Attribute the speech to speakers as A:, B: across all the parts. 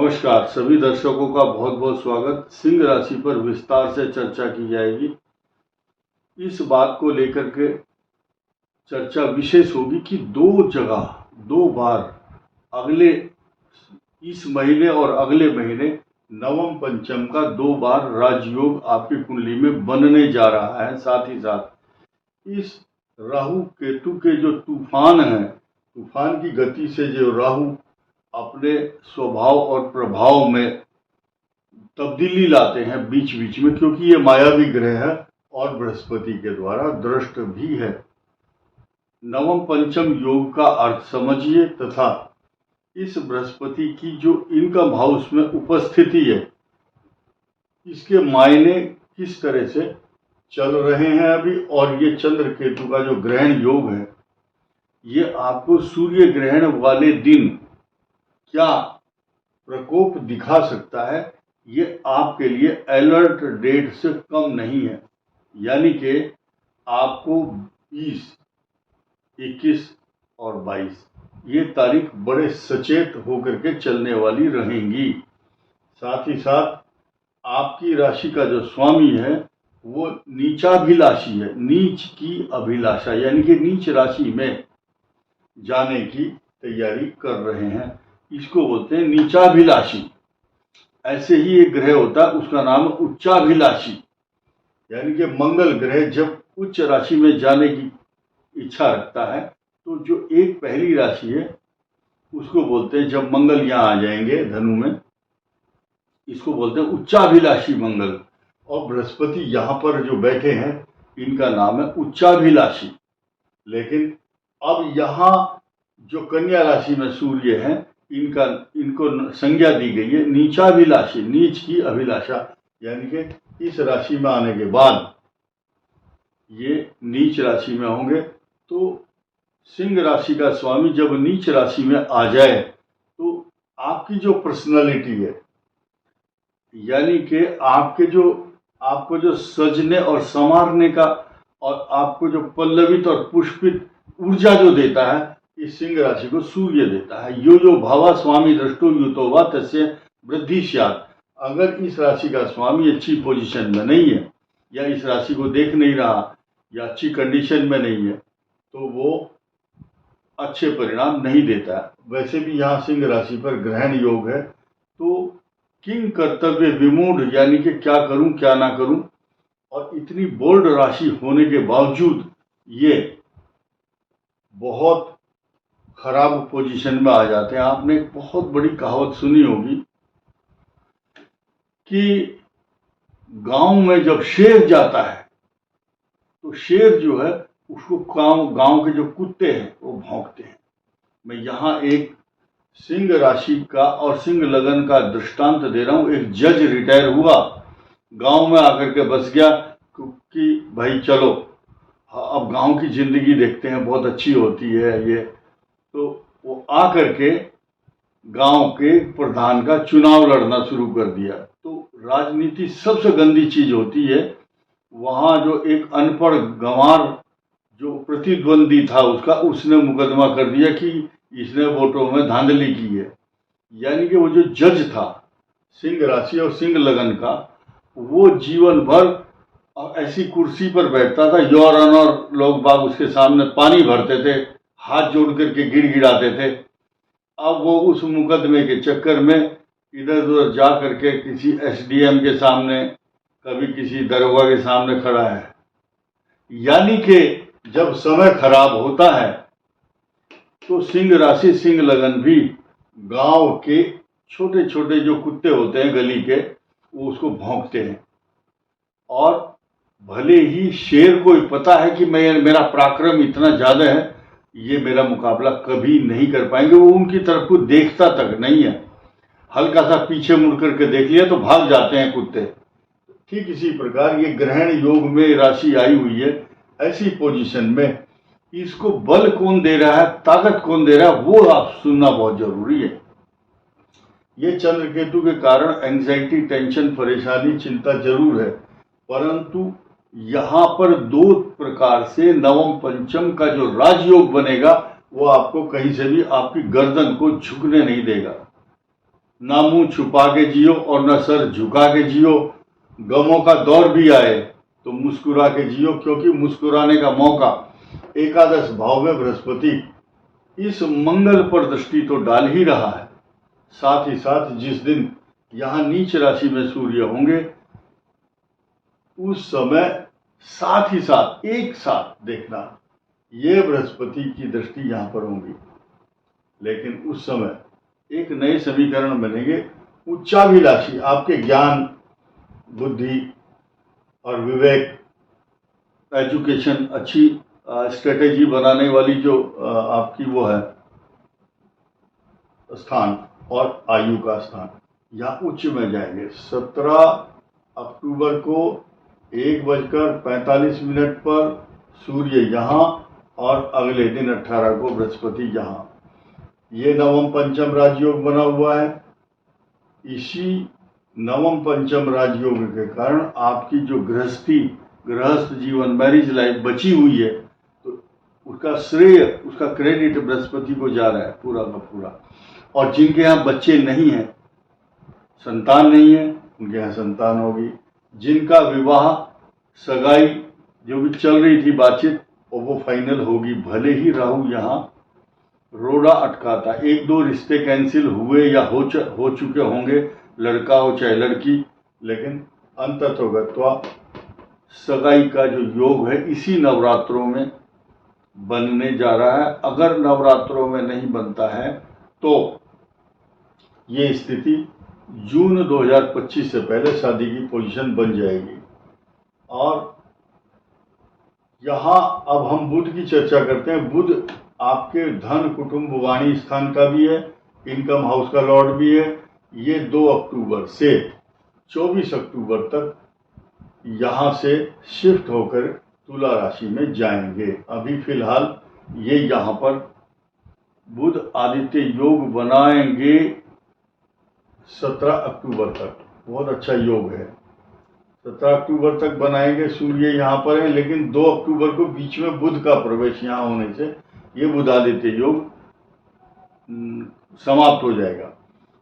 A: नमस्कार सभी दर्शकों का बहुत बहुत स्वागत। सिंह राशि पर विस्तार से चर्चा की जाएगी। इस बात को लेकर के चर्चा विशेष होगी कि दो बार अगले इस महीने और अगले महीने नवम पंचम का 2 बार राजयोग आपकी कुंडली में बनने जा रहा है। साथ ही साथ इस राहु केतु के जो तूफान है, तूफान की गति से जो राहु अपने स्वभाव और प्रभाव में तब्दीली लाते हैं बीच बीच में, क्योंकि ये मायावी ग्रह है और बृहस्पति के द्वारा दृष्ट भी है। नवम पंचम योग का अर्थ समझिए तथा इस बृहस्पति की जो इनकम हाउस में उपस्थिति है, इसके मायने किस तरह से चल रहे हैं अभी। और ये चंद्र केतु का जो ग्रहण योग है, ये आपको सूर्य ग्रहण वाले दिन क्या प्रकोप दिखा सकता है, ये आपके लिए अलर्ट डेट से कम नहीं है। यानी कि आपको 20, 21 और 22 ये तारीख बड़े सचेत होकर के चलने वाली रहेंगी। साथ ही साथ आपकी राशि का जो स्वामी है वो नीचाभिलाषी है, नीच की अभिलाषा यानी कि नीच राशि में जाने की तैयारी कर रहे हैं। इसको बोलते हैं नीचाभिलाषी। ऐसे ही एक ग्रह होता है, उसका नाम उच्चाभिलाषी, यानी कि मंगल ग्रह जब उच्च राशि में जाने की इच्छा रखता है तो जो एक पहली राशि है उसको बोलते हैं, जब मंगल यहाँ आ जाएंगे धनु में, इसको बोलते हैं उच्चाभिलाषी मंगल। और बृहस्पति यहाँ पर जो बैठे हैं इनका नाम है उच्चाभिलाषी। लेकिन अब यहाँ जो कन्या राशि में सूर्य है, इनको संज्ञा दी गई है नीचाभिलाषी, नीच की अभिलाषा। यानी कि इस राशि में आने के बाद ये नीच राशि में होंगे। तो सिंह राशि का स्वामी जब नीच राशि में आ जाए तो आपकी जो पर्सनालिटी है, यानी कि आपको जो सजने और संवारने का और आपको जो पल्लवित और पुष्पित ऊर्जा जो देता है, इस सिंह राशि को सूर्य देता है। यो जो भावा स्वामी दृष्टो युतो वा तस्य वृद्धि स्यात्। अगर इस राशि का स्वामी अच्छी पोजीशन में नहीं है या इस राशि को देख नहीं रहा या अच्छी कंडीशन में नहीं है तो वो अच्छे परिणाम नहीं देता है। वैसे भी यहाँ सिंह राशि पर ग्रहण योग है, तो किंग कर्तव्य विमूढ़, यानी कि क्या करूं क्या ना करूं। और इतनी बोल्ड राशि होने के बावजूद ये बहुत खराब पोजीशन में आ जाते हैं। आपने एक बहुत बड़ी कहावत सुनी होगी कि गांव में जब शेर जाता है तो शेर जो है उसको गांव के जो कुत्ते हैं वो भौंकते हैं। मैं यहाँ एक सिंह राशि का और सिंह लगन का दृष्टांत दे रहा हूँ। एक जज रिटायर हुआ, गांव में आकर के बस गया कि भाई चलो अब गांव की जिंदगी देखते हैं, बहुत अच्छी होती है ये। तो वो आकर के गांव के प्रधान का चुनाव लड़ना शुरू कर दिया। तो राजनीति सबसे गंदी चीज होती है। वहां जो एक अनपढ़ गंवार जो प्रतिद्वंदी था उसने मुकदमा कर दिया कि इसने वोटों में धांधली की है। यानी कि वो जो जज था सिंह राशि और सिंह लगन का, वो जीवन भर ऐसी कुर्सी पर बैठता था, योर ऑनर लोग बाग उसके सामने पानी भरते थे, हाथ जोड़ करके गिड़गिड़ाते थे। अब वो उस मुकदमे के चक्कर में इधर उधर जा करके किसी एसडीएम के सामने, कभी किसी दरोगा के सामने खड़ा है। यानी कि जब समय खराब होता है तो सिंह राशि सिंह लगन भी गांव के छोटे छोटे जो कुत्ते होते हैं गली के, वो उसको भौंकते हैं। और भले ही शेर को पता है कि मेरा पराक्रम इतना ज्यादा है, ये मेरा मुकाबला कभी नहीं कर पाएंगे, वो उनकी तरफ को देखता तक नहीं है। हल्का सा पीछे मुड़ करके देख लिया तो भाग जाते हैं कुत्ते। ठीक इसी प्रकार ये ग्रहण योग में राशि आई हुई है। ऐसी पोजीशन में इसको बल कौन दे रहा है, ताकत कौन दे रहा है, वो आप सुनना बहुत जरूरी है। ये चंद्र केतु के कारण एंजाइटी, टेंशन, परेशानी, चिंता जरूर है, परंतु यहाँ पर 2 प्रकार से नवम पंचम का जो राजयोग बनेगा वो आपको कहीं से भी आपकी गर्दन को झुकने नहीं देगा। ना मुंह छुपा के जियो और ना सर झुका के जियो। गमों का दौर भी आए तो मुस्कुरा के जियो, क्योंकि मुस्कुराने का मौका एकादश भाव में बृहस्पति इस मंगल पर दृष्टि तो डाल ही रहा है। साथ ही साथ जिस दिन यहां नीच राशि में सूर्य होंगे उस समय साथ ही साथ एक साथ देखना, ये बृहस्पति की दृष्टि यहां पर होंगी। लेकिन उस समय एक नए समीकरण बनेंगे। उच्चाभिलाषी, आपके ज्ञान, बुद्धि और विवेक, एजुकेशन, अच्छी स्ट्रेटेजी बनाने वाली जो आपकी वो है स्थान और आयु का स्थान, यहाँ उच्च में जाएंगे। 17 अक्टूबर को 1:45 पर सूर्य यहाँ और अगले दिन 18 को बृहस्पति यहाँ। ये नवम पंचम राजयोग बना हुआ है। इसी नवम पंचम राजयोग के कारण आपकी जो गृहस्थ जीवन, मैरिज लाइफ बची हुई है, तो उसका श्रेय, उसका क्रेडिट बृहस्पति को जा रहा है पूरा का पूरा। और जिनके यहाँ बच्चे नहीं हैं, संतान नहीं है, उनके यहाँ संतान होगी। जिनका विवाह, सगाई जो भी चल रही थी बातचीत, और वो फाइनल होगी। भले ही राहु यहाँ रोड़ा अटकाता, 1-2 रिश्ते कैंसिल हुए या हो चुके होंगे, लड़का हो चाहे लड़की, लेकिन अंततोगत्वा सगाई का जो योग है इसी नवरात्रों में बनने जा रहा है। अगर नवरात्रों में नहीं बनता है तो ये स्थिति जून 2025 से पहले शादी की पोजीशन बन जाएगी। और यहाँ अब हम बुध की चर्चा करते हैं। बुध आपके धन, कुटुंब, वाणी स्थान का भी है, इनकम हाउस का लॉर्ड भी है। ये 2 अक्टूबर से 24 अक्टूबर तक यहाँ से शिफ्ट होकर तुला राशि में जाएंगे। अभी फिलहाल ये यहाँ पर बुध आदित्य योग बनाएंगे 17 अक्टूबर तक। बहुत अच्छा योग है, 17 अक्टूबर तक बनाएंगे। सूर्य यहाँ पर है, लेकिन 2 अक्टूबर को बीच में बुध का प्रवेश यहाँ होने से ये बुध आदित्य योग समाप्त हो जाएगा।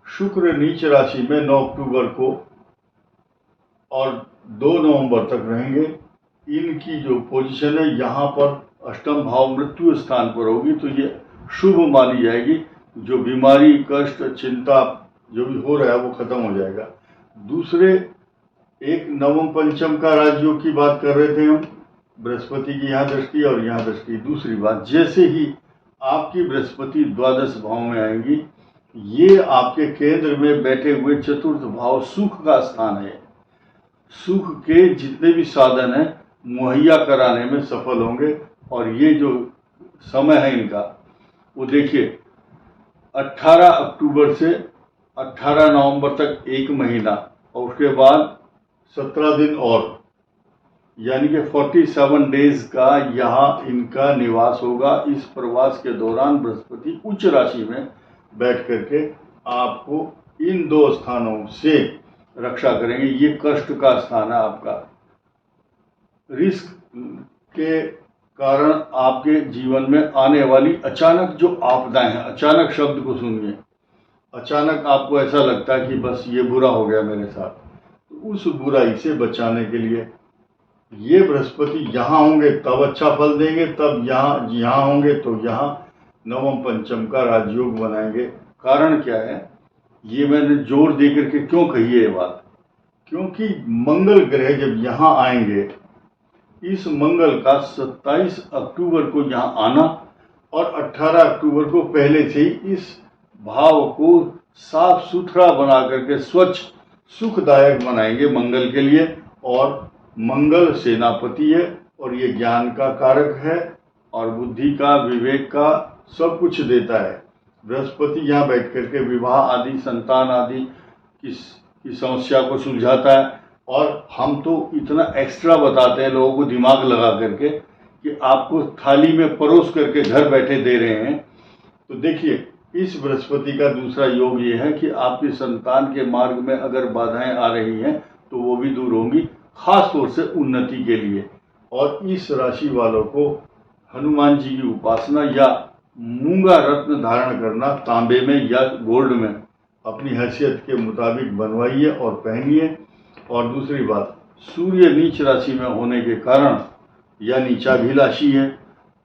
A: शुक्र नीच राशि में 9 अक्टूबर को और 2 नवंबर तक रहेंगे। इनकी जो पोजीशन है यहाँ पर अष्टम भाव मृत्यु स्थान पर होगी, तो ये शुभ मानी जाएगी। जो बीमारी, कष्ट, चिंता जो भी हो रहा है वो खत्म हो जाएगा। दूसरे एक नवम पंचम का राजयोग की बात कर रहे थे हम, बृहस्पति की यहाँ दृष्टि और यहाँ दृष्टि। दूसरी बात, जैसे ही आपकी बृहस्पति द्वादश भाव में आएंगी, ये आपके केंद्र में बैठे हुए चतुर्थ भाव सुख का स्थान है। सुख के जितने भी साधन हैं मुहैया कराने में सफल होंगे। और ये जो समय है इनका, वो देखिए 18 अक्टूबर से 18 नवंबर तक 1 महीना, और उसके बाद 17 दिन और, यानी कि 47 डेज का यहाँ इनका निवास होगा। इस प्रवास के दौरान बृहस्पति उच्च राशि में बैठ करके आपको इन 2 स्थानों से रक्षा करेंगे। ये कष्ट का स्थान है आपका। रिस्क के कारण आपके जीवन में आने वाली अचानक जो आपदाएं हैं, अचानक शब्द को सुनिए, अचानक आपको ऐसा लगता है कि बस ये बुरा हो गया मेरे साथ, तो उस बुराई से बचाने के लिए ये बृहस्पति यहाँ होंगे तब अच्छा फल देंगे, तब यहाँ होंगे तो यहाँ नवम पंचम का राजयोग बनाएंगे। कारण क्या है, ये मैंने जोर दे करके क्यों कही है ये बात, क्योंकि मंगल ग्रह जब यहाँ आएंगे, इस मंगल का 27 अक्टूबर को यहाँ आना और 18 अक्टूबर को पहले से ही इस भाव को साफ सुथरा बना करके स्वच्छ सुखदायक बनाएंगे मंगल के लिए। और मंगल सेनापति है और ये ज्ञान का कारक है और बुद्धि का, विवेक का सब कुछ देता है। बृहस्पति यहाँ बैठ करके विवाह आदि, संतान आदि की समस्या को सुलझाता है। और हम तो इतना एक्स्ट्रा बताते हैं लोगों को दिमाग लगा करके कि आपको थाली में परोस करके घर बैठे दे रहे हैं। तो देखिए, इस बृहस्पति का दूसरा योग ये है कि आपकी संतान के मार्ग में अगर बाधाएं आ रही हैं तो वो भी दूर होंगी, खास तौर से उन्नति के लिए। और इस राशि वालों को हनुमान जी की उपासना या मूंगा रत्न धारण करना, तांबे में या गोल्ड में, अपनी हैसियत के मुताबिक बनवाइए और पहनिए। और दूसरी बात, सूर्य नीच राशि में होने के कारण या नीचाभिलाषी है,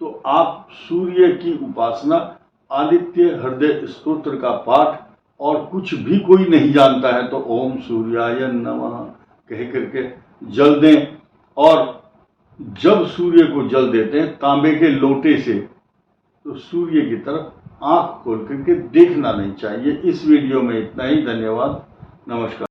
A: तो आप सूर्य की उपासना, आदित्य हृदय स्तोत्र का पाठ, और कुछ भी कोई नहीं जानता है तो ओम सूर्याय नमः कह करके जल दें। और जब सूर्य को जल देते हैं तांबे के लोटे से, तो सूर्य की तरफ आंख खोल करके देखना नहीं चाहिए। इस वीडियो में इतना ही। धन्यवाद, नमस्कार।